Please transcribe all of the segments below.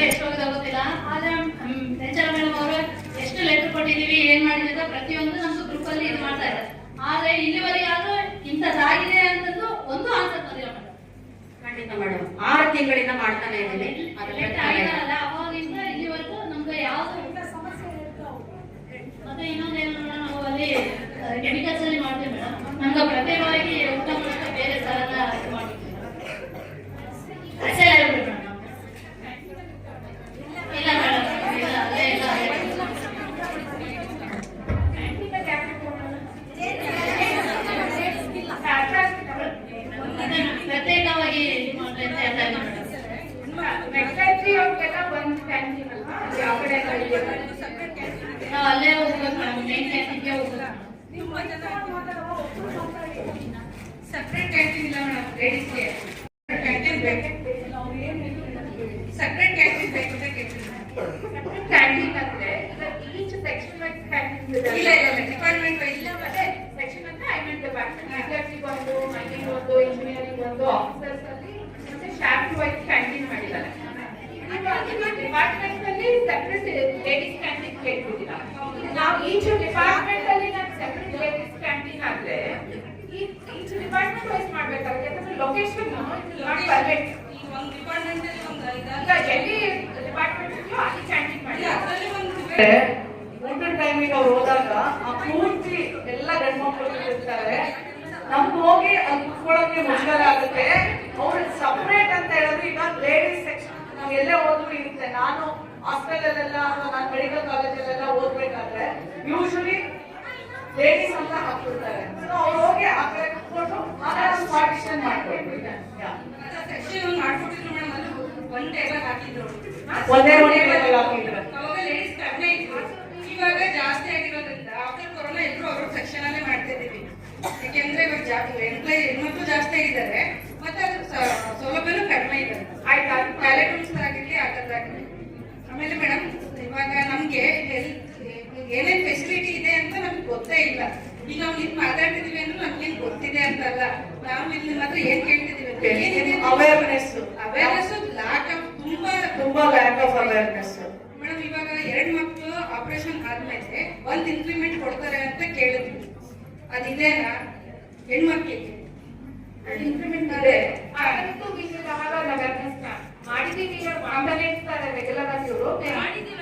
ಎಷ್ಟು ಹೋಗೋದು ಗೊತ್ತಿಲ್ಲ. ಆದ್ರೆ ನೇಚರ್ ಮೇಡಮ್ ಅವರು ಎಷ್ಟು ಲೆಟರ್ ಕೊಟ್ಟಿದೀವಿ, ಏನ್ ಮಾಡಿದ್ರೆ ಪ್ರತಿಯೊಂದು ನಮ್ದು ಗ್ರೂಪ್ ಅಲ್ಲಿ ಇದು ಮಾಡ್ತಾ ಇದ್ದಾರೆ. ಆದ್ರೆ ಇಲ್ಲಿವರೆಗೆ ಆದ್ರೂ ಇಂಥದ್ದಾಗಿದೆ ಅಂತಂದು ಒಂದು ಆನ್ಸರ್ ಬಂದಿಲ್ಲ ಮೇಡಮ್. ಖಂಡಿತ ಮೇಡಮ್, 6 ತಿಂಗಳಿಂದ ಮಾಡ್ತಾನೆ ಇದ್ದೀನಿ. ಅವಾಗಿಂದ ಇಲ್ಲಿವರೆಗೂ ನಮ್ಗೆ ಯಾವ್ದು ಸಮಸ್ಯೆ ಮತ್ತೆ ಇನ್ನೊಂದೇನು ನಾವು ಅಲ್ಲಿ ಕೆಮಿಕಲ್ಸ್ ಅಲ್ಲಿ ಮಾಡ್ತೀವಿ ಮೇಡಮ್. ನಮ್ಗೆ ಪ್ರತ್ಯೇಕವಾಗಿ ಊಟ ಮಾಡೋಕೆ ಬೇರೆ ತರದ ಇದು ಮಾಡ್ತೀವಿ ಇಲ್ಲ ಮೇಡಮ್. ಇಲ್ಲ ಅಲ್ಲೇ ಇಲ್ಲ ಪ್ರತ್ಯೇಕವಾಗಿ ನಾವು ಅಲ್ಲೇ ಹೋಗ್ಬೇಕು ಮೇಡಮ್, ಮೇನ್ ಕ್ಯಾಂಟೀನ್ಗೆ ಹೋಗ್ಬೇಕು. ಸಪ್ರೇಟ್ ಕ್ಯಾಂಟೀನ್ ಇಲ್ಲ ಮೇಡಮ್, ಲೇಡೀಸ್ಗೆ ಕ್ಯಾಂಟೀನ್ ಬೇಕು. ಸಪ್ರೇಟ್ ಕ್ಯಾಂಟೀನ್ ಬೇಕು. ಕ್ಯಾಂಟೀನ್ ಅಂದ್ರೆ ಈಚ್ ಸೆಕ್ಷನ್ ವೈಸ್ ಕ್ಯಾಂಟೀನ್ ಇಲ್ಲ ಡಿಪಾರ್ಟ್ಮೆಂಟ್ ವೈಸ್ ಇಲ್ಲ. ಮತ್ತೆ ಸೆಕ್ಷನ್ ಅಂದ್ರೆ ಐಮೆಂಟ್ ಡಿಪಾರ್ಟ್ಮೆಂಟ್ ಒಂದು, ಮೈನಿಂಗ್ ಒಂದು, ಇಂಜಿನಿಯರಿಂಗ್ ಒಂದು, ಆಫೀಸರ್ಸ್ ಅಲ್ಲಿ ಮತ್ತೆ ಶಾಫ್ಟ್ ವೈಸ್ ಕ್ಯಾಂಟೀನ್ ಮಾಡಿದ್ದಾರೆ. ಡಿಪಾರ್ಟ್ಮೆಂಟ್ ಅಲ್ಲಿ ಸೆಪರೇಟ್ ಲೇಡೀಸ್ ಕ್ಯಾಂಟೀನ್ ಕೇಳ್ತಿದ್ದೀರ. ನಾವು ಈಚ್ ಡಿಪಾರ್ಟ್ಮೆಂಟ್ ಅಲ್ಲಿ ನಾವು ಸೆಪರೇಟ್ ಲೇಡೀಸ್ ಕ್ಯಾಂಟೀನ್ ಆದ್ರೆ ಈಚ್ ಡಿಪಾರ್ಟ್ಮೆಂಟ್ ವೈಸ್ ಮಾಡ್ಬೇಕಾಗುತ್ತೆ. ಯಾಕಂದ್ರೆ ಲೊಕೇಶನ್ ಪರ್ಫೆಕ್ಟ್. ಈಗ ಒಂದು ಡಿಪಾರ್ಟ್ಮೆಂಟ್ ಅಲ್ಲಿ ಒಂದು ಈಗ ಎಲ್ಲಿ ಡಿಪಾರ್ಟ್ಮೆಂಟ್ ಇದೆಯೋ ಅಲ್ಲಿ ಕ್ಯಾಂಟೀನ್ ಮಾಡಿ ಅದರಲ್ಲಿ ಒಂದು ಊಟದ ಟೈಮಿಗೆ ಅವ್ರು ಹೋದಾಗ ಆ ಪೂರ್ತಿ ಎಲ್ಲ ಗಂಡು ಮಕ್ಕಳು ಇರ್ತಾರೆ. ನಮ್ಗೆ ಹೋಗಿ ಅಲ್ಲಿ ಕುತ್ಕೊಳ್ಳೋಕೆ ಮುಜುಗರ ಆಗುತ್ತೆ. ಅವ್ರು ಸಪ್ರೇಟ್ ಅಂತ ಹೇಳಿದ್ರೆ ಈಗ ಲೇಡೀಸ್ ಸೆಕ್ಷನ್ ನಾವು ಎಲ್ಲೇ ಹೋದ್ರು ಇರುತ್ತೆ. ನಾನು ಹಾಸ್ಟೆಲಲ್ಲೆಲ್ಲ ನಾನು ಮೆಡಿಕಲ್ ಕಾಲೇಜಲ್ಲೆಲ್ಲ ಓದ್ಬೇಕಾದ್ರೆ ಯೂಶಲಿ ಲೇಡೀಸ್ ಅಂತ ಹಾಕ್ಬಿಡ್ತಾರೆ. ಅವ್ರು ಹೋಗಿ ಆ ಕಡೆ ಕುತ್ಕೊಂಡು ಪಾರ್ಟಿಷನ್ ಮಾಡ್ಕೊಡ್ತಾರೆ. ಸೆಕ್ಷನ್ ಮಾಡ್ಕೊಟ್ಟಿದ್ರು ಮೇಡಮ್. ಅಲ್ಲಿ ಒಂದ್ ಟೇಬಲ್ ಹಾಕಿದ್ರು, ಒಂದೇ ಟೇಬಲ್ ಹಾಕಿದ್ರು. ಅವಾಗ ಲೇಡೀಸ್ ಕಡಿಮೆ ಇದ್ರು. ಇವಾಗ ಜಾಸ್ತಿ ಆಗಿರೋದ್ರಿಂದ ಆಫ್ಟರ್ ಕೊರೋನಾ ಎಲ್ಲರೂ ಅವ್ರ ಸೆಕ್ಷನ್ ಅಲ್ಲೇ ಮಾಡ್ತಾ ಇದೀವಿ. ಯಾಕೆಂದ್ರೆ ಇವಾಗ ಎಂಪ್ಲಾಯ್ ಹೆಣ್ಮಕ್ಳು ಜಾಸ್ತಿ ಆಗಿದ್ದಾರೆ, ಮತ್ತೆ ಅದ್ರ ಸೌಲಭ್ಯನೂ ಕಡಿಮೆ ಇದೆ. ಆಯ್ತಾ, ಟಾಯ್ಲೆಟ್ ರೂಮ್ಸ್ ಆಗಿರ್ಲಿ ಆಗದ್ದಾಗಲಿ. ಆಮೇಲೆ ಮೇಡಮ್ ಇವಾಗ ನಮ್ಗೆ ಏನೇನ್ ಫೆಸಿಲಿಟಿ ಇದೆ ಅಂತ ನಮ್ಗೆ ಗೊತ್ತೇ ಇಲ್ಲ. ಈಗ ನಾವು ಇಲ್ಲಿ ಮಾತಾಡ್ತಿದೀವಿ ಅಂದ್ರೆ ನಮ್ಗೇನ್ ಗೊತ್ತಿದೆ ಅಂತಲ್ಲ. ನಾವು ಇಲ್ಲಿ ಮಾತ್ರ ಏನ್ ಕೇಳ್ತಿದೀವಿ, ಅವೇರ್ನೆಸ್ ಲ್ಯಾಕ್ ಆಫ್ ತುಂಬಾ ಲ್ಯಾಕ್ ಆಫ್ ಅವೇರ್ನೆಸ್. ಮೇಡಮ್ ಇವಾಗ 2 ಮಕ್ಕಳು ಆಪರೇಷನ್ ಆದ್ಮೇಲೆ 1 ಇನ್ಕ್ರಿಮೆಂಟ್ ಕೊಡ್ತಾರೆ ಅಂತ ಕೇಳಿದ್ವಿ. ಅದಿದೇನಾ ಹೆಣ್ಮಕ್ಳಿಗೆ? ಇನ್ಕ್ರಿಮೆಂಟ್ ಇದೆ. ಮಾಡಿದೀವಿ ರೆಗ್ಯುಲರ್ ಆಗಿ ಇವರು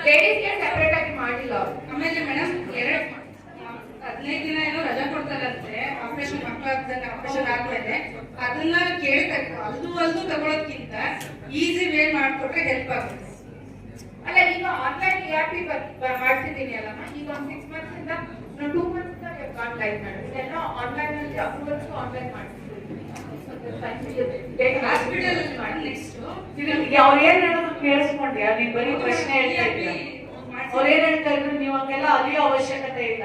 ಲೇಡೀಸ್ಗೆ ಸೆಪರೇಟ್ ಆಗಿ ಮಾಡಿಲ್ಲ. ಆಮೇಲೆ ಮೇಡಮ್ 15 ದಿನ ಏನೋ ರಜಾ ಕೊಡ್ತಾರಂತೆ ಆಪರೇಷನ್ ಮಕ್ಕಳಾಗ್ತಾನೆ ಆಪರೇಷನ್ ಆದ್ಮೇಲೆ. ಅದನ್ನ ಕೇಳ್ಬೇಕು. ಅಲ್ದು ತಗೊಳೋದ್ಕಿಂತ ಈಸಿ ವೇ ಮಾಡ್ಕೊಟ್ರೆ ಹೆಲ್ಪ್ ಆಗುತ್ತೆ. ಅಲ್ಲ ಈಗ ಆನ್ಲೈನ್ ERP ಮಾಡ್ತಿದ್ದೀನಿ ಅಲ್ಲಮ್ಮ. ಈಗ ಒಂದು 6 ಮಂತ್ಸ್ ಇಂದ 2 ಮಂತ್ಸ್ ಆನ್ಲೈನ್ ಮಾಡಿ ಇದೆಲ್ಲ ಆನ್ಲೈನ್ ಅಲ್ಲಿ ಅಪ್ರೂವಲ್ಸ್ ಆನ್ಲೈನ್ ಮಾಡ್ತಿದ್ದೀನಿ. ಹಾಸ್ಪಿಟಲ್ ಅಲ್ಲಿ ಮಾಡಿ ನೆಕ್ಸ್ಟ್ ಅವ್ರು ಏನ್ ಹೇಳೋದು ಕೇಳಿಸ್ಕೊಂಡ್ಯಾ? ನೀನ್ ಬರೀ ಪ್ರಶ್ನೆ ಹೇಳ್ತಾ ಇದ್ದೀಯ. ಅವ್ರು ಏನ್ ಹೇಳ್ತಾ ಇದ್ರು, ನೀವು ಹಂಗೆಲ್ಲ ಅಲಿಯೋ ಅವಶ್ಯಕತೆ ಇಲ್ಲ.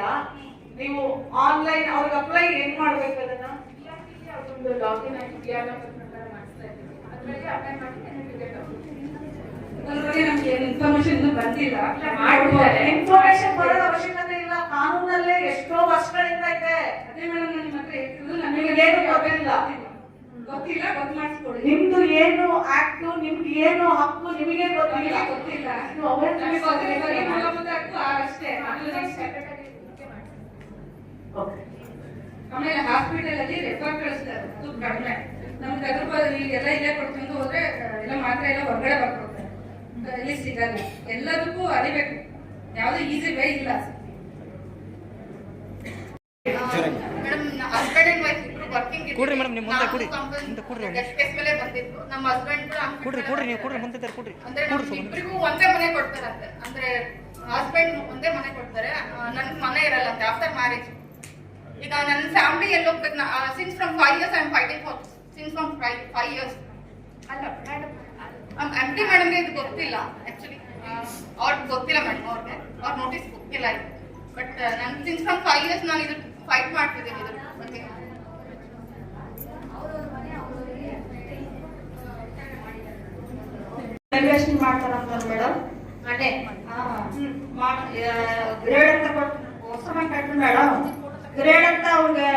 ನೀವು ಆನ್ಲೈನ್ ಅವ್ರಿಗೆ ಅಪ್ಲೈ ಏನ್ ಮಾಡ್ಬೇಕು? ಅದನ್ನ ಅದೊಂದು ಲಾಗಿನ್ ಆಗಿ ಮಾಡಿಸ್ತಾ ಇದ್ದೀವಿ. ಅದ್ರಲ್ಲಿ ಅಪ್ಲೈ ಮಾಡಿ ನಮ್ಗೆ ಇನ್ಫಾರ್ಮೇಶನ್ ಬಂದಿಲ್ಲ. ಇನ್ಫಾರ್ಮೇಶನ್ ಬರೋದ ಅವಶ್ಯಕತೆ ಇಲ್ಲ. ಕಾನೂನಲ್ಲೇ ಎಷ್ಟೋ ವರ್ಷಗಳಿಂದ ಇದೆ. ಅದೇ ಮೇಡಮ್ ನಾನು ಮಾತ್ರ ಹೇಳ್ತಿದ್ದು ನಿಮ್ಗೇನು ಗೊತ್ತಿಲ್ಲ. ಗೊತ್ತು ಮಾಡಿಸ್ಕೊಡಿ. ನಿಮ್ದು ಏನು ಆಕ್ಟ್, ನಿಮ್ಗೆ ಏನು ಹಕ್ಕು ನಿಮಗೆ ಗೊತ್ತಿಲ್ಲ. ಮೂಲಭೂತ ಹಕ್ಕು ಅಷ್ಟೇ. ಆಮೇಲೆ ಹಾಸ್ಪಿಟಲ್ ಅಲ್ಲಿ ರೆಫರ್ ಕಳಿಸ್ತಾರೆ, ಅದು ಕಡಿಮೆ. ನಮ್ಗೆ ಅದ್ರ ಈಗೆಲ್ಲ ಇಲ್ಲೇ ಕೊಡ್ಕೊಂಡು ಹೋದ್ರೆ ಎಲ್ಲ ಮಾತ್ರ ಎಲ್ಲ ಹೊರಗಡೆ ಬರ್ಕೊಡ್ತಾರೆ, ಇಲ್ಲಿ ಸಿಗಲ್ಲ. ಎಲ್ಲದಕ್ಕೂ ಅರಿಬೇಕು, ಯಾವ್ದು ಈಸಿ ವೇ ಇಲ್ಲ. ಕೊಡ್ರಿ ಮೇಡಮ್, ನಿಮ್ಮ ಮುಂದೆ ಕೊಡಿ, ಮುಂದೆ ಕೊಡ್ರಿ. ನಮ್ಮ ಹಸ್ಬೆಂಡ್ ಕೊಡ್ರಿ ಕೊಡ್ರಿ, ನೀವು ಕೊಡ್ರಿ, ಮುಂದೆ ಕೊಡ್ರಿ. ಅಂದ್ರೆ ಇಬ್ಬರಿಗೂ ಒಂದೇ ಮನೆ ಕೊಡ್ತಾರಂತೆ. ಅಂದ್ರೆ ಹಸ್ಬೆಂಡ್ ಒಂದೇ ಮನೆ ಕೊಡ್ತಾರೆ, ನನ್ಗೆ ಮನೆ ಇರಲ್ಲಂತೆ ಆಫ್ಟರ್ ಮ್ಯಾರೇಜ್. ಈಗ ನನ್ನ ಫ್ಯಾಮಿಲಿ ಎಲ್ಲಿ ಹೋಗ್ಬೇಕು? Since from 5 years I am fighting for, since from 5 years. ಅಲ್ಲ MD ಮೇಡಮ್ಗೆ ಇದು ಗೊತ್ತಿಲ್ಲ ಆಕ್ಚುಲಿ. ಅವ್ರಿಗೆ ಗೊತ್ತಿಲ್ಲ ಮೇಡಮ್, ಅವ್ರ ನೋಟಿಸ್ ಗೊತ್ತಿಲ್ಲ ಇದು. ಬಟ್ ನಾನು ಸಿನ್ಸ್ ಫ್ರಮ್ 5 years ನಾನು ಇದು ಫೈಟ್ ಮಾಡ್ತಿದ್ದೀನಿ ಇದ್ರ ಬಗ್ಗೆ. ರೆಗ್ಯುಲೇಷನ್ ಮಾಡ್ತಾರಂತ ಮೇಡಮ್. ಅದೇ ಗ್ರೇಡ್ ಅಂತ ಹೊಸ ಕಟ್ಟು ಮೇಡಮ್. ಗ್ರೇಡ್ ಅಂತ ಅವ್ರಿಗೆ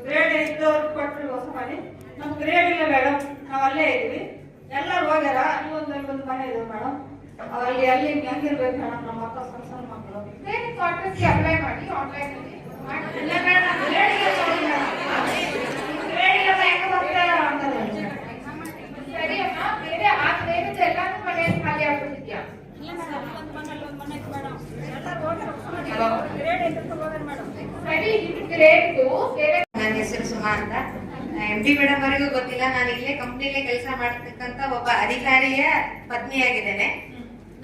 ಗ್ರೇಡ್ ಇದ್ದವ್ರು ಕೊಟ್ಟರು ಹೊಸ ಮನೆ. ನಮ್ಗೆ ಗ್ರೇಡ್ ಇಲ್ಲ ಮೇಡಮ್, ನಾವು ಅಲ್ಲೇ ಇದ್ವಿ. ಎಲ್ಲರೂ ಹೋಗ್ಯಾರ. ಅಲ್ಲಿ ಒಂದು ಮನೆ ಇದೆ ಮೇಡಮ್. ಅಲ್ಲಿ ಹೆಂಗಿರ್ಬೇಕು ಮೇಡಮ್ ನಮ್ಮ ಅಕ್ಕ ಸಣ್ಣ ಮಕ್ಕಳು. ಕ್ವಾರ್ಟರ್ಸ್ಗೆ ಅಪ್ಲೈ ಮಾಡಿ ಆನ್ಲೈನ್ ಅಲ್ಲಿ ಇಲ್ಲ ಮೇಡಮ್, ಲೇಡಿಗೆ ನೋಡಿ ಮೇಡಮ್. ಲೇಡಿಗೆ ಹೆಂಗೆ ಬರ್ತಾರೆ ಅಂತಾರೆ. ಸರಿ ಅಮ್ಮ, ಬೇರೆ ಎಲ್ಲಾನು ಮನೆ ಖಾಲಿ ಆಗ್ಬಿಟ್ಟಿದ್ಯಾ? ಸರಿ, ಇದು ಗ್ರೇಡ್ ಬೇರೆ. ನನ್ನ ಹೆಸರು ಸುಮಾ ಅಂತ. MD ಮೇಡಮ್ ಅವರಿಗೂ ಗೊತ್ತಿಲ್ಲ, ನಾನು ಇಲ್ಲೇ ಕಂಪ್ನಿಲೇ ಕೆಲಸ ಮಾಡತಕ್ಕಂತ ಒಬ್ಬ ಅಧಿಕಾರಿಯ ಪತ್ನಿಯಾಗಿದ್ದೇನೆ.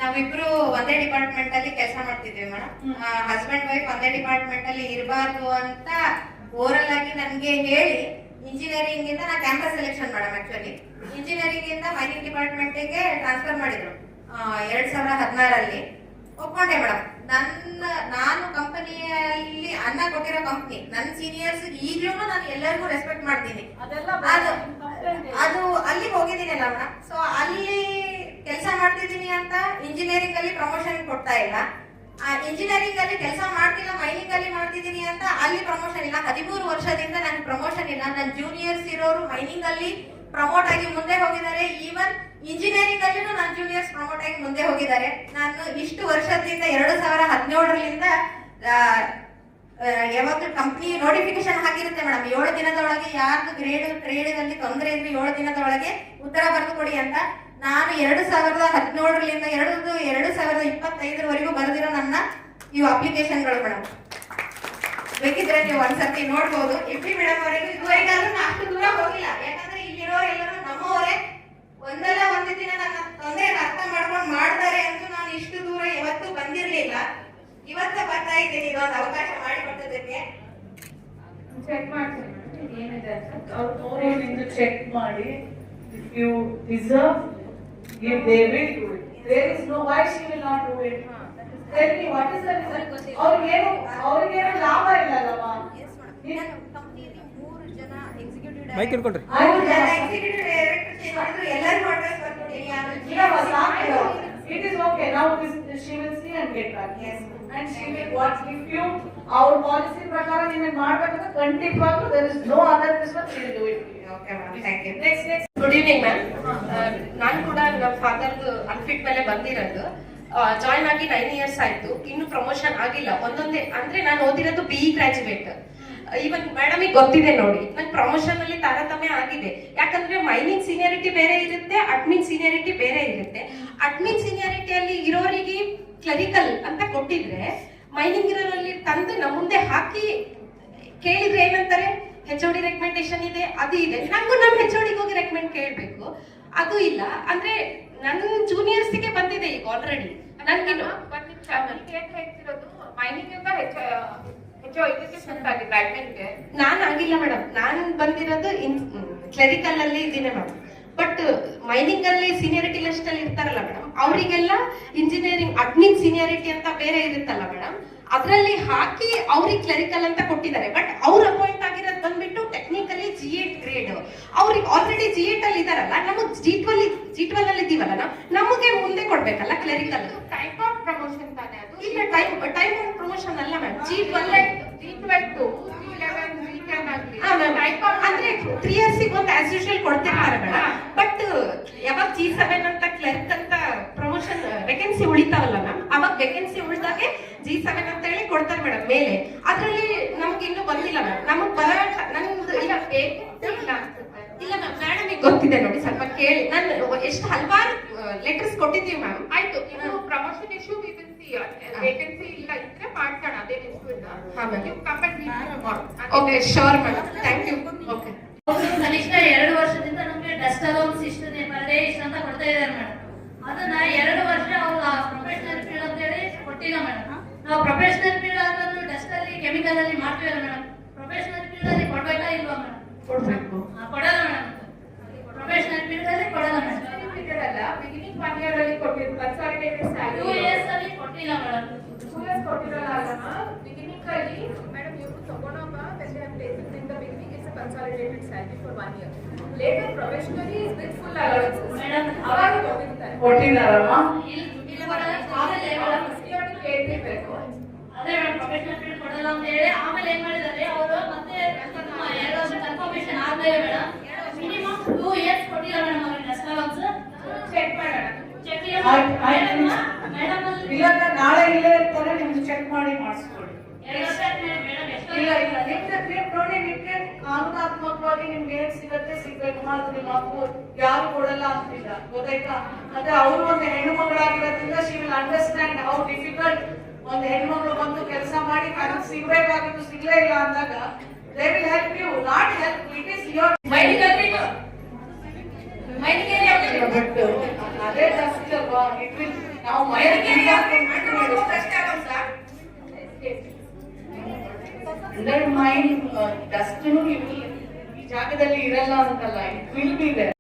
ನಾವಿಬ್ರು ಒಂದೇ ಡಿಪಾರ್ಟ್ಮೆಂಟ್ ಅಲ್ಲಿ ಕೆಲಸ ಮಾಡ್ತಿದ್ವಿ ಮೇಡಮ್. ಹಸ್ಬೆಂಡ್ ವೈಫ್ ಒಂದೇ ಡಿಪಾರ್ಟ್ಮೆಂಟ್ ಅಲ್ಲಿ ಇರಬಾರ್ದು ಅಂತ ಓರಲ್ ಆಗಿ ನನ್ಗೆ ಹೇಳಿ ಇಂಜಿನಿಯರಿಂಗ್ ಇಂದ ನಾ campus selection madam. Actually engineering ಇಂದ ಮೈನಿಂಗ್ ಡಿಪಾರ್ಟ್ಮೆಂಟ್ ಗೆ ಟ್ರಾನ್ಸ್ಫರ್ ಮಾಡಿದ್ರು 2016 ಒಪ್ಕೊಂಡೆ ಮೇಡಮ್. ನಾನು ಕಂಪನಿಯಲ್ಲಿ ಅನ್ನ ಕೊಟ್ಟಿರೋ ಕಂಪನಿ, ನನ್ನ ಸೀನಿಯರ್ಸ್ ಈಗಲೂ ನಾನು ಎಲ್ಲರಿಗೂ ರೆಸ್ಪೆಕ್ಟ್ ಮಾಡ್ತೀನಿ. ಅದು ಅಲ್ಲಿ ಹೋಗಿದ್ದೀನಲ್ಲ ಮೇಡಮ್. ಸೊ ಅಲ್ಲಿ ಕೆಲಸ ಮಾಡ್ತಿದ್ದೀನಿ ಅಂತ ಇಂಜಿನಿಯರಿಂಗ್ ಅಲ್ಲಿ ಪ್ರಮೋಷನ್ ಕೊಡ್ತಾ ಇಲ್ಲ. ಇಂಜಿನಿಯರಿಂಗ್ ಅಲ್ಲಿ ಕೆಲಸ ಮಾಡ್ತಿಲ್ಲ, ಮೈನಿಂಗ್ ಅಲ್ಲಿ ಮಾಡ್ತಿದ್ದೀನಿ ಅಂತ ಅಲ್ಲಿ ಪ್ರಮೋಷನ್ ಇಲ್ಲ. 13 ವರ್ಷದಿಂದ ನನಗೆ ಪ್ರಮೋಷನ್ ಇಲ್ಲ. ನನ್ನ ಜೂನಿಯರ್ಸ್ ಇರೋರು ಮೈನಿಂಗ್ ಅಲ್ಲಿ ಪ್ರಮೋಟ್ ಆಗಿ ಮುಂದೆ ಹೋಗಿದ್ದಾರೆ. ಈವನ್ ಇಂಜಿನಿಯರಿಂಗ್ ಅಲ್ಲಿನೂ ನನ್ನ ಜೂನಿಯರ್ಸ್ ಪ್ರಮೋಟ್ ಆಗಿ ಮುಂದೆ ಹೋಗಿದ್ದಾರೆ. ನಾನು ಇಷ್ಟು ವರ್ಷದಿಂದ 2017ರಿಂದ ಯಾವತ್ತು ಕಂಪ್ನಿ ನೋಟಿಫಿಕೇಶನ್ ಹಾಕಿರುತ್ತೆ ಮೇಡಮ್, 7 ದಿನದೊಳಗೆ ಯಾರ್ದು ಟ್ರೇಡ್ ಅಲ್ಲಿ ತೊಂದರೆ ಇದ್ರೆ 7 ದಿನದೊಳಗೆ ಉತ್ತರ ಬರೆದು ಕೊಡಿ ಅಂತ. ನಾನು 2017ರಿಂದ 2025ವರೆಗೂ ಬರೆದಿರೋ ನನ್ನ ಇವು ಅಪ್ಲಿಕೇಶನ್ಗಳು ಮೇಡಮ್. ಬೇಕಿದ್ರೆ ನೀವು ಒಂದ್ಸರ್ತಿ ನೋಡ್ಬೋದು. MD ಮೇಡಮ್ ಅವರಿಗೂ ಇದುವರೆಗಾದ್ರೂ ನಾನು ಅಷ್ಟು ದೂರ ಹೋಗಿಲ್ಲ. ಯಾಕಂದ್ರೆ ಇಲ್ಲಿರೋರು ಎಲ್ಲರೂ ನಮ್ಮವರೇ. ಒಂದಲ್ಲ ಒಂದು ದಿನ ನನ್ನ ತೊಂದರೆ ಅರ್ಥ ಮಾಡ್ಕೊಂಡು ಮಾಡ್ತಾರೆ ಅಂತ ನಾನು ಇಷ್ಟು ದೂರ ಯಾವತ್ತೂ ಬಂದಿರ್ಲಿಲ್ಲ. ಇವತ್ತ ಬರ್ತಾ ಇದ್ದೀನಿ ಇದೊಂದು ಅವಕಾಶ ಮಾಡಿಕೊಟ್ಟದಕ್ಕೆ. ಚೆಕ್ ಮಾಡ್ತೀನಿ ಏನಿದೆ ಅಂತ. ಅವರು ನಿಂದು ಚೆಕ್ ಮಾಡಿ, if you deserve give they will do it. There is no why she will not do it. Tell me what is the reason? ಅವ್ರಿಗೇನು ಲಾಭ ಇಲ್ಲಲ್ಲವಾ? ಕಂಪನಿಯಲ್ಲಿ 3 ಜನ ಎಕ್ಸಿಕ್ಯೂಟಿವ್ ಮೈಕ್ ಇಟ್ಕೊಳ್ರಿ. ಎಕ್ಸಿಕ್ಯೂಟಿವ್ ಡೈರೆಕ್ಟರ್ ಎಲ್ಲರಿಗೂ address ಬರ್ಕೊಟ್ಟಿನಿ. It is okay. Now she will see and get back. Yes. And she will what if you our policy ಪ್ರಕಾರ ನಿಮಗೆ ಮಾಡಬೇಕಂದ್ರೆ ಖಂಡಿತವಾಗ್ಲೂ there is no other reason she will do it. Okay ma'am, thank you. Next. Good evening ma'am. ನಾನು ಕೂಡ ನಮ್ಮ ಫಾದರ್ದು unfit ಮೇಲೆ ಬಂದಿರೋದು. Join ಆಗಿ 9 ಇಯರ್ಸ್ ಆಯ್ತು, ಇನ್ನು ಪ್ರಮೋಷನ್ ಆಗಿಲ್ಲ. ಒಂದೊಂದೇ ಅಂದ್ರೆ ನಾನು ಓದಿರೋದು BE ಗ್ರಾಜುಯೇಟ್. ಈವನ್ ಮೇಡಮಿಗೆ ಗೊತ್ತಿದೆ ನೋಡಿ, ನನ್ ಪ್ರಮೋಷನ್ ಅಲ್ಲಿ ತಾರತಮ್ಯ ಆಗಿದೆ. ಯಾಕಂದ್ರೆ ಮೈನಿಂಗ್ ಸೀನಿಯರಿಟಿ ಬೇರೆ ಇರುತ್ತೆ, ಅಡ್ಮಿನ್ ಸೀನಿಯರಿಟಿ ಬೇರೆ ಇರುತ್ತೆ. ಅಡ್ಮಿನ್ ಸೀನಿಯರಿಟಿಯಲ್ಲಿ ಇರೋರಿಗೆ ಕ್ಲರಿಕಲ್ ಅಂತ ಕೊಟ್ಟಿದ್ರೆ, ಮೈನಿಂಗ್ ಇರೋರಲ್ಲಿ ತಂದು ನಮ್ಮ ಮುಂದೆ ಹಾಕಿ ಕೇಳಿದ್ರೆ ಏನಂತಾರೆ, HOD ರೆಕಮೆಂಡೇಶನ್ ಇದೆ, ಅದು ಇದೆ. ನಂಗೂ ನಮ್ಮ HOD ಹೋಗಿ ರೆಕಮೆಂಡ್ ಕೇಳಬೇಕು, ಅದು ಇಲ್ಲ. ಅಂದ್ರೆ ನನ್ನ ಜೂನಿಯರ್ಸ್ಗೆ ಬಂದಿದೆ ಈಗ ಆಲ್ರೆಡಿ. ನನ್ಗಿನ್ನು ಮೈನಿಂಗ್ ಇಂದ ಹೆಚ್ಚು ಇದಕ್ಕೆ ಶಿಫ್ಟ್ ಆಗಿದೆ ಅಡ್ಮಿನ್ಗೆ. ನಾನು ಆಗಿಲ್ಲ ಮೇಡಮ್, ನಾನು ಬಂದಿರೋದು ಕ್ಲರಿಕಲ್ ಅಲ್ಲಿ ಇದ್ದೀನಿ ಮೇಡಮ್. ಬಟ್ ಮೈನಿಂಗ್ ಅಲ್ಲಿ ಸೀನಿಯರಿಟಿ ಲಿಸ್ಟ್ ಅಲ್ಲಿ ಇರ್ತಾರಲ್ಲ ಮೇಡಮ್, ಅವರಿಗೆಲ್ಲ ಇಂಜಿನಿಯರಿಂಗ್ ಅಡ್ಮಿನ್ ಸೀನಿಯರಿಟಿ ಅಂತ ಬೇರೆ ಇರುತ್ತಲ್ಲ ಮೇಡಮ್, ಅದರಲ್ಲಿ ಹಾಕಿ ಅವ್ರಿಗೆ ಕ್ಲರಿಕಲ್ ಅಂತ ಕೊಟ್ಟಿದ್ದಾರೆ. ಬಟ್ ಅವ್ರು ಅಪಾಯಿಂಟ್ ಆಗಿರೋದು ಬಂದ್ಬಿಟ್ಟು ಟೆಕ್ನಿಕಲಿ G8 ಗ್ರೇಡ್. ಅವ್ರಿಗೆ ಆಲ್ರೆಡಿ G8 ಅಲ್ಲಿ ಇದಾರಲ್ಲ, ನಮಗ್ G12 ಅಲ್ಲಿ ಇದೀವಲ್ಲ, ನಮಗೆ ಮುಂದೆ ಕೊಡ್ಬೇಕಲ್ಲ ಕ್ಲರಿಕಲ್. ಟೈಪ್ ಆಫ್ ಪ್ರಮೋಷನ್ ತಾನೇ ಅದು? ಇಲ್ಲ, ಟೈಮ್ ಆಫ್ ಪ್ರಮೋಷನ್ ಅಲ್ಲ ಮ್ಯಾಮ್. G12 ಅಂದ್ರೆ 3 years ಒಂದು ಆಸ್ ಯೂಶುವಲ್ ಕೊಡ್ತಿರ್ತಾರೆ ಮೇಡಮ್. ಬಟ್ ಯಾವಾಗ G7 ಅಂತ ಕ್ಲರ್ಕ್ ಅಂತ ಪ್ರಮೋಷನ್ ವೇಕೆನ್ಸಿ ಉಳಿತಾವಲ್ಲ ಮ್ಯಾಮ್, ಅವಾಗ ವೇಕೆನ್ಸಿ ಉಳಿದಾಗೆ G7 ಅಂತ ಹೇಳಿ ಕೊಡ್ತಾರೆ ಮೇಡಮ್ ಮೇಲೆ. ಅದ್ರಲ್ಲಿ ನಮ್ಗೆ ಇನ್ನೂ ಬಂದಿಲ್ಲ ಮ್ಯಾಮ್. ನಮಗ್ ನಂದು ಇಲ್ಲ ಇಲ್ಲ ಮ್ಯಾಮ್, ಮೇಡಮಿಗೆ ಗೊತ್ತಿದೆ ನೋಡಿ, ಸ್ವಲ್ಪ ಕೇಳಿ. ನಾನು ಎಷ್ಟು ಹಲವಾರು ಲೆಟರ್ಸ್ ಕೊಟ್ಟಿದ್ದೀವಿ ಮ್ಯಾಮ್. ಆಯ್ತು, ಇದು ಪ್ರಮೋಷನ್ ಇಶ್ಯೂ ವೇಕೆನ್ಸಿ ಇಲ್ಲ ಇದ್ರೆ ಮಾಡ್ತಾಣ, ಅದೇ ಇಶ್ಯೂ ಇಲ್ಲ. ಹಾ ಮ್ಯಾಮ್, ನೀವು company okay sure madam, thank you. Okay. ಕನಿಷ್ಠ 2 ವರ್ಷದಿಂದ ನಮಗೆ ಡಸ್ಟ್ ಅಲೌನ್ಸ್ ಇಷ್ಟು ಪರ್ ಡೇ ಇಷ್ಟು ಅಂತ ಕೊಡ್ತಾ ಇದ್ದಾರೆ ಮೇಡಮ್. ಅದನ್ನ 2 ವರ್ಷ ಅವರು ಪ್ರೊಫೆಷನಲ್ ಫೀಲ್ಡ್ ಅಂತ ಹೇಳಿ ಕೊಟ್ಟಿಲ್ಲ ಮೇಡಮ್. ನಾವು ಪ್ರೊಫೆಷನಲ್ ಫೀಲ್ಡ್ ಆದ್ರೂ ಡಸ್ಟ್ ಅಲ್ಲಿ ಕೆಮಿಕಲ್ ಅಲ್ಲಿ ಮಾಡ್ತೀವಲ್ಲ ಮೇಡಮ್, ಪ್ರೊಫೆಷನಲ್ ಫೀಲ್ಡ್ ಅಲ್ಲಿ ಕೊಡ್ಬೇಕಾ ಇಲ್ವಾ ಮೇಡಮ್? ಕೊಡ್ಬೇಕು. ಕೊಡಲ್ಲ ಮೇಡಮ್, ಪ್ರೊಫೆಷನಲ್ ಫೀಲ್ಡ್ ಅಲ್ಲಿ ಕೊಡಲ್ಲ ಮೇಡಮ್. ಬಿಗಿನಿಂಗ್ 1 year ಅಲ್ಲಿ ಕೊಟ್ಟಿದ್ದು ಕನ್ಸಾಲಿಡೇಟೆಡ್ ಸ್ಯಾಲರಿ 2 years ಅಲ್ಲಿ ಕೊಟ್ಟಿಲ್ಲ ಮೇಡಮ್. 2 years ಕೊಟ್ಟಿರಲ್ಲ ಅಲ್ಲಮ್ಮ. ಬಿಗಿನಿಂಗ್ ಅಲ್ಲಿ ಮೇಡಮ್ ಇವರು ತಗೊಂಡಾಗ places in the beginning is consolidated salary for 1 year. Later professionally is with full allowances madam ಅವಾಗ ಹೋಗಿರ್ತಾರೆ. ಕೊಟ್ಟಿದ್ದಾರಮ್ಮ. ಇಲ್ಲಿ ಕೊಡಲ್ಲ, ಆಮೇಲೆ ಮೇಡಮ್ ಕೇಳಬೇಕು. ಅದೇ ಮೇಡಮ್ ಪ್ರೊಫೆಷನಲ್ ಫೀಲ್ಡ್ ಕೊಡಲ್ಲ ಅಂತ ಹೇಳಿ ಆಮೇಲೆ ಏನ್ ಮಾಡಿದ್ದಾರೆ ಅವರು, ಮತ್ತೆ 2 ವರ್ಷ ಕನ್ಫರ್ಮೇಶನ್ ಆದ್ಮೇಲೆ ಮೇಡಮ್ ಮಿನಿಮಮ್ 2 years ಕೊಟ್ಟಿಲ್ಲ ಮೇಡಮ್ ಅವ್ರಿಗೆ ಡಸ್ಟ್ ಅಲೌನ್ಸ್. ಇಲ್ಲಾಂದ್ರೆ ನಾಳೆ ಇಲ್ಲೇ ಇರ್ತಾರೆ, ನಿಮ್ಗೆ ಚೆಕ್ ಮಾಡಿ ಮಾಡಿಸ್ಕೊಳ್ಳಿ. ಇಲ್ಲ ಇಲ್ಲ ನಿಮ್ಗೆ ನೋಡಿ, ನಿಮ್ಗೆ ಕಾನೂನಾತ್ಮಕವಾಗಿ ನಿಮ್ಗೆ ಏನ್ ಸಿಗತ್ತೆ ಸಿಗ್ಬೇಕು, ಮಾತ್ರ ನಿಮ್ಮ ಹಕ್ಕು ಯಾರು ಕೊಡಲ್ಲ ಅಂತಿಲ್ಲ, ಗೊತ್ತಾಯ್ತಾ? ಮತ್ತೆ ಅವರು ಒಂದು ಹೆಣ್ಣು ಮಗಳಾಗಿರೋದ್ರಿಂದ she will understand how difficult ಒಂದು ಹೆಣ್ಮಗಳು ಬಂದು ಕೆಲಸ ಮಾಡಿ ತನಗೆ ಸಿಗ್ಬೇಕಾಗಿತ್ತು ಸಿಗ್ಲೇ ಇಲ್ಲ ಅಂದಾಗ they will help you, not help, it is your ಮೈನಿಗೆ ಹೇಳ್ಬಿಟ್ಟು ಮೈನಿಗೆ ಬಟ್ ಅದೇ ಜಾಸ್ತಿ ಅಲ್ವಾ, ಇಟ್ ವಿಲ್ ನಾವು ಮೈನಿಗೆ ಅಷ್ಟೇ ಆಗಲ್ಲ ಸರ್. ಅಂಡರ್ ಮೈಂಡ್ ಡಸ್ಟ್ನು ಈ ಜಾಗದಲ್ಲಿ ಇರಲ್ಲ ಅಂತಲ್ಲ, ಇಟ್ ವಿಲ್ ಬಿ ದೇರ್.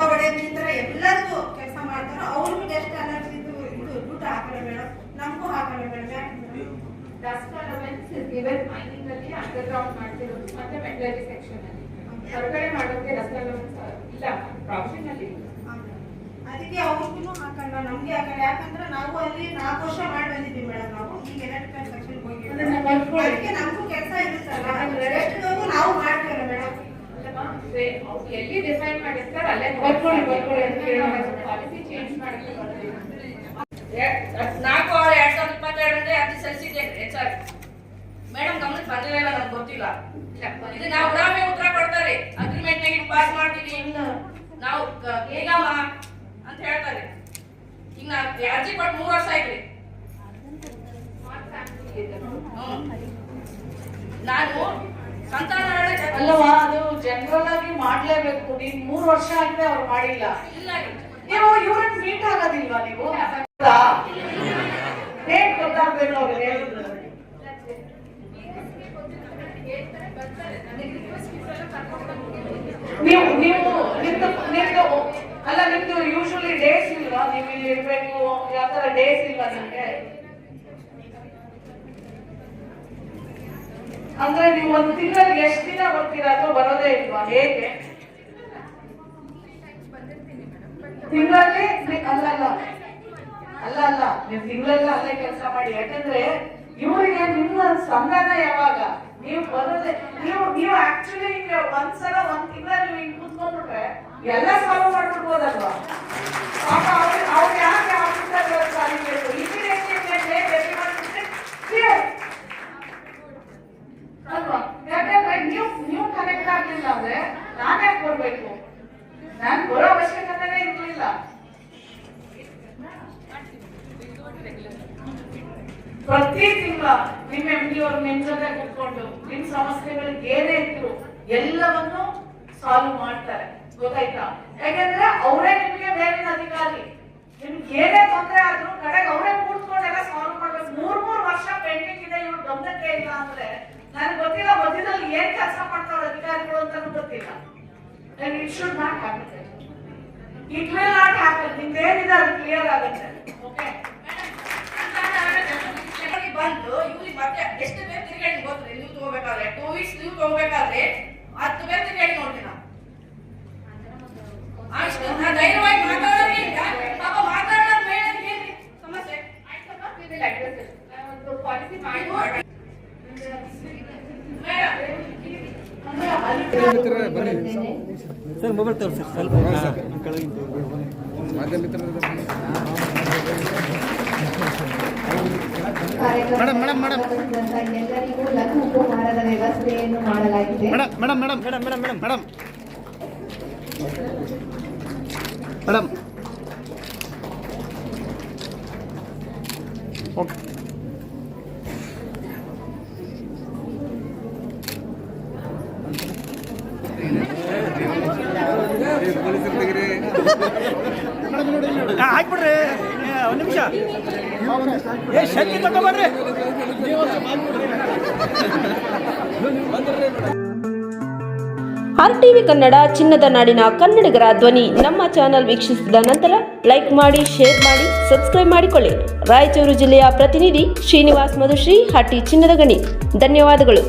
ಎಲ್ಲರಿಗೂ ಕೆಲಸ ಮಾಡ್ತಾರೋ ಅವ್ರಿಗೂ ಎಷ್ಟು ಅಲರ್ಜಿ ಇದು ದುಡ್ಡು ಹಾಕಲ್ಲ ಮೇಡಮ್, ನಮಗೂ ಹಾಕಲ್ಲ madam. Dust allowance is given mining ಅಲ್ಲಿ ಅಂಡರ್ಗ್ರೌಂಡ್ ಮಾಡ್ತಿರೋದು ಮತ್ತೆ ಮೆಟಲರಿ ಸೆಕ್ಷನ್ ಅಲ್ಲಿ. ಹೊರಗಡೆ ಮಾಡೋಕೆ ಡಸ್ಟ್ ಅಲವೆನ್ಸ್ ಇಲ್ಲ ಪ್ರಾವಿಷನ್ ಅಲ್ಲಿ. ಅದಕ್ಕೆ ಅವ್ರಿಗೂ ಹಾಕಲ್ಲ, ನಮ್ಗೆ ಹಾಕಲ್ಲ. ಯಾಕಂದ್ರೆ ನಾವು ಅಲ್ಲಿ 4 ವರ್ಷ ಮಾಡಿ ಬಂದಿದ್ದೀವಿ ಮೇಡಮ್. ನಾವು ಈಗ ಎಲೆಕ್ಟ್ರಿಕಲ್ ಸೆಕ್ಷನ್ ಹೋಗಿ ಅದಕ್ಕೆ ನಮಗೂ ಕೆಲಸ ಇರುತ್ತಲ್ಲ, ಎಷ್ಟು ನಾವು ಮಾಡ್ತೀವಲ್ಲ ಮೇಡಮ್. ಎಲ್ಲಿ ಡಿಸೈನ್ ಮಾಡಿರ್ತಾರೆ ಅಲ್ಲೇ ಪಾಲಿಸಿ ಚೇಂಜ್ ಮಾಡಕ್ಕೆ ಬರ್ತದೆ. 4/6/2022 ಅಂದ್ರೆ ಅರ್ಜಿ ಸಲ್ಲಿಸಿದ್ದೇನೆ ಸರ್. ಮೇಡಮ್ ಗಮನಕ್ಕೆ ಬಂದಿಲ್ಲ, ನಮ್ಗೆ ಗೊತ್ತಿಲ್ಲ. ಇದು ನಾವು ಉಡಾಮೆ ಉತ್ತರ ಕೊಡ್ತಾರೆ, ಅಗ್ರಿಮೆಂಟ್ ನಾಗ ಪಾಸ್ ಮಾಡ್ತೀವಿ ನಾವು ಹೇಗಮ್ಮ ಅಂತ ಹೇಳ್ತಾರೆ. ಈಗ ನಾ ಅರ್ಜಿ ಕೊಟ್ಟು 3 ವರ್ಷ ಆಯ್ತು. ನಾನು ಸಂತಾನ ಅಲ್ಲವಾ, ಅದು ಜನರಲ್ ಆಗಿ ಮಾಡ್ಲೇಬೇಕು. ನೀನ್ 3 ವರ್ಷ ಆಗಿದೆ ಅವ್ರು ಮಾಡಿಲ್ಲ, ಇಲ್ಲ ನೀವು ಇವ್ರನ್ನ ಮೀಟ್ ಆಗೋದಿಲ್ವಾ ನೀವು? ಹೇಗ್ ಗೊತ್ತಾಗ್ಬೇಕು ಅವ್ರಿಗೆ? ನೀವು ನೀವು ನಿಮ್ದು ಅಲ್ಲ, ನಿಮ್ದು ಯೂಶುವಲಿ ಡೇಸ್ ಇಲ್ವಾ? ನೀವು ಇಲ್ಲಿ ಇರ್ಬೇಕು, ಯಾವ ತರ ಡೇಸ್ ಇಲ್ವಾ ನಿಮ್ಗೆ? ಅಂದ್ರೆ ನೀವು ಒಂದು ತಿಂಗಳಿಗೆ ಎಷ್ಟು ದಿನ ಬರ್ತೀರಾ ಅಥವಾ ಬರೋದೇ ಇಲ್ವಾ? ಹೇಗೆ ತಿಂಗಳಲ್ಲಿ? ಅಲ್ಲ ನೀವು ತಿಂಗಳೆಲ್ಲ ಅಲ್ಲೇ ಕೆಲಸ ಮಾಡಿ. ಯಾಕಂದ್ರೆ ಇವರಿಗೆ ನಿಮ್ಮ ಸಂಧಾನ ಯಾವಾಗ ನೀವು ಬರೋದೇ, ನೀವು ಆಕ್ಚುಲಿ ಒಂದ್ಸಲ 1 ತಿಂಗಳ ನೀವು ಹಿಂಗ್ ಕೂತ್ಕೊಂಡ್ಬಿಟ್ರೆ ಎಲ್ಲ ಸಾಲ್ವ್ ಮಾಡ್ಬಿಡ್ಬೋದಲ್ವಾ? ಪಾಪ ಅವ್ರು ಯಾಕೆ ಆಫೀಸರ್ ಸಾಲಿಬೇಕು? ಅಲ್ವಾ? ಯಾಕಂದ್ರೆ ನೀವು ಕನೆಕ್ಟ್ ಆಗ್ಲಿಲ್ಲ ಅಂದ್ರೆ ನಾನ್ ಯಾಕೆ ಬರ್ಬೇಕು? ನಾನ್ ಬರೋ ಅವಶ್ಯಕತೆನೇ ಇರ್ಲಿಲ್ಲ. ಪ್ರತಿ ತಿಂಗಳ ನಿಮ್ಮ MD ಅವರು ನಿಮ್ ಜೊತೆ ಕೂತ್ಕೊಂಡು ನಿಮ್ ಸಮಸ್ಯೆಗಳಿಗೆ ಏನೇ ಇದ್ರು ಎಲ್ಲವನ್ನು ಸಾಲ್ವ್ ಮಾಡ್ತಾರೆ, ಗೊತ್ತಾಯ್ತಾ? ಯಾಕಂದ್ರೆ ಅವರೇ ನಿಮ್ಗೆ ಮೇಲಿನ ಅಧಿಕಾರಿ. ನಿಮ್ಗೆ ಏನೇ ತೊಂದರೆ ಆದ್ರೂ ಕಡೆಗೆ ಅವರೇ ಕೂತ್ಕೊಂಡೆಲ್ಲ ಸಾಲ್ವ್ ಮಾಡ್ಬೇಕು. 3 ವರ್ಷ ಪೆಂಡಿಂಗ್ ಇದೆ, ಇವ್ರು ಗಮನಕ್ಕೆ ಇಲ್ಲ ಅಂದ್ರೆ ನನಗೆ ಗೊತ್ತಿಲ್ಲ ಮಧ್ಯದಲ್ಲಿ ಏನ್ ಕೆಲಸ ಮಾಡ್ತಾವ್ರ ಅಧಿಕಾರಿಗಳು ಅಂತಾನು ಗೊತ್ತಿಲ್ಲ. It should not happen, it will not happen. ನಿಮ್ದೇನಿದೆ ಅದು ಕ್ಲಿಯರ್ ಆಗುತ್ತೆ. ಓಕೆ, ಬಂದು ಇವ್ರಿಗೆ ಮತ್ತೆ ಎಷ್ಟು ಬೇರೆ ತಿರುಗಾಡಿ ಗೊತ್ತಿಲ್ಲ. ನೀವು ತಗೋಬೇಕಾದ್ರೆ 2 ವೀಕ್ಸ್ ನೀವು ತಗೋಬೇಕಾದ್ರೆ 10 ಬೇರೆ ತಿರುಗಾಡಿ ನೋಡ್ತೀನಿ ನಾವು. ಅಷ್ಟು ನಾ ಧೈರ್ಯವಾಗಿ ಮಾತಾಡೋದ್ರಿ. ಪಾಪ ಮಾತಾಡೋದ್ ಮೇಡಮ್ ಏನ್ರಿ ಸಮಸ್ಯೆ ಒಂದು ಪಾಲಿಸಿ ಮಾಡಿ ಸರ್ ಮೊಬೈಲ್ ತೋರಿಸಿ ಸ್ವಲ್ಪ ಮೇಡಮ್ ಮೇಡಮ್ ಮೇಡಮ್ ಎಲ್ಲರಿಗೂ ಲಘು ಉಪಹಾರದ ವ್ಯವಸ್ಥೆಯನ್ನು ಮಾಡಲಾಗಿದೆ. Madam madam madam madam madam madam madam madam okay. ಹಾಕ್ಬಿಡ್ರಿ, 1 ನಿಮಿಷ. ಶಕ್ತಿ ತಗೊಂಡ್ರಿ. RTV ಕನ್ನಡ, ಚಿನ್ನದ ನಾಡಿನ ಕನ್ನಡಿಗರ ಧ್ವನಿ. ನಮ್ಮ ಚಾನಲ್ ವೀಕ್ಷಿಸಿದ ನಂತರ ಲೈಕ್ ಮಾಡಿ, ಶೇರ್ ಮಾಡಿ, ಸಬ್ಸ್ಕ್ರೈಬ್ ಮಾಡಿಕೊಳ್ಳಿ. ರಾಯಚೂರು ಜಿಲ್ಲೆಯ ಪ್ರತಿನಿಧಿ ಶ್ರೀನಿವಾಸ್ ಮಧುಶ್ರೀ, ಹಟ್ಟಿ ಚಿನ್ನದ ಗಣಿ. ಧನ್ಯವಾದಗಳು.